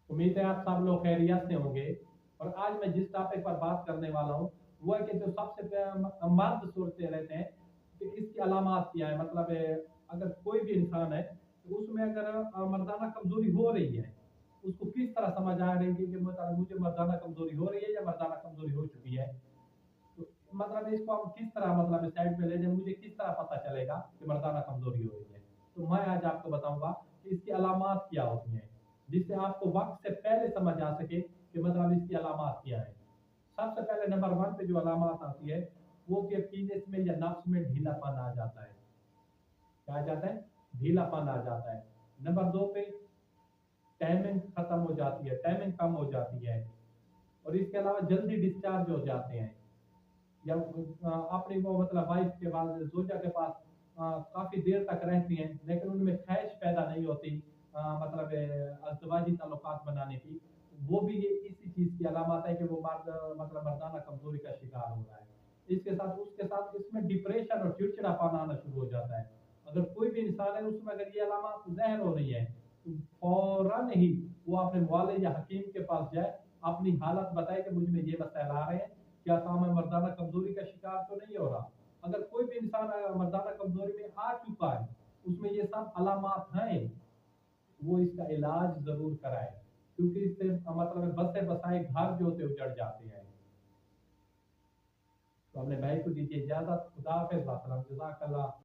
उम्मीद है आप सब लोग खैरियत से होंगे। और आज मैं जिस टॉपिक पर बात करने वाला हूँ वो है कि जो सबसे मर्द सोचते रहते हैं कि इसकी अलामात क्या है, मतलब अगर कोई भी इंसान है तो उसमें अगर मर्दाना कमजोरी हो रही है, उसको किस तरह समझ आ रही है कि मतलब मुझे मर्दाना कमजोरी हो रही है या मर्दाना कमजोरी हो चुकी है। तो मतलब इसको हम किस तरह मतलब साइड पे ले जाए, मुझे किस तरह पता चलेगा कि मर्दाना कमजोरी हो रही है। तो मैं आज आपको बताऊंगा कि इसकी अलामात क्या होती हैं, जिससे आपको वक्त से पहले समझ आ सके कि मतलब इसकी अलामात क्या है। सबसे पहले नंबर वन पे जो अलामात आती है वो कि पीनेस में या नफ्स में ढीलापन आ जाता है। क्या आ जाता है? ढीलापन आ जाता है। नंबर दो पे टाइमिंग खत्म हो जाती है, टाइमिंग कम हो जाती है। और इसके अलावा जल्दी डिस्चार्ज हो जाते हैं, या अपनी वो मतलब वाइफ के पास, जोजा के पास काफी देर तक रहती हैं लेकिन उनमें ख्वाहिश पैदा नहीं होती मतलब अज़दवाजी ताल्लुकात बनाने की। वो भी ये इसी चीज की अलामत है कि वो मर्द मतलब मर्दाना कमजोरी का शिकार हो रहा है। इसके साथ उसके साथ इसमें डिप्रेशन और चिड़चिड़ापन आना शुरू हो जाता है। अगर कोई भी इंसान है उसमें अगर ये अलामत ज़ाहिर हो रही है तो फौरन ही वो अपने वालिद या हकीम के पास जाए, अपनी हालत बताए कि मुझ में ये मसला आ रहे हैं, क्या काम है, मर्दाना कमजोरी का शिकार तो नहीं हो रहा। अगर कोई भी इंसान मर्दाना कमजोरी में आ चुका है, उसमें ये सब अलामात हैं, वो इसका इलाज जरूर कराए, क्योंकि इससे मतलब बसे बसाए घर जो होते उजड़ जाते हैं। तो अपने भाई को दीजिए इजाजत। खुदा हाफिज, जज़ाकल्लाह।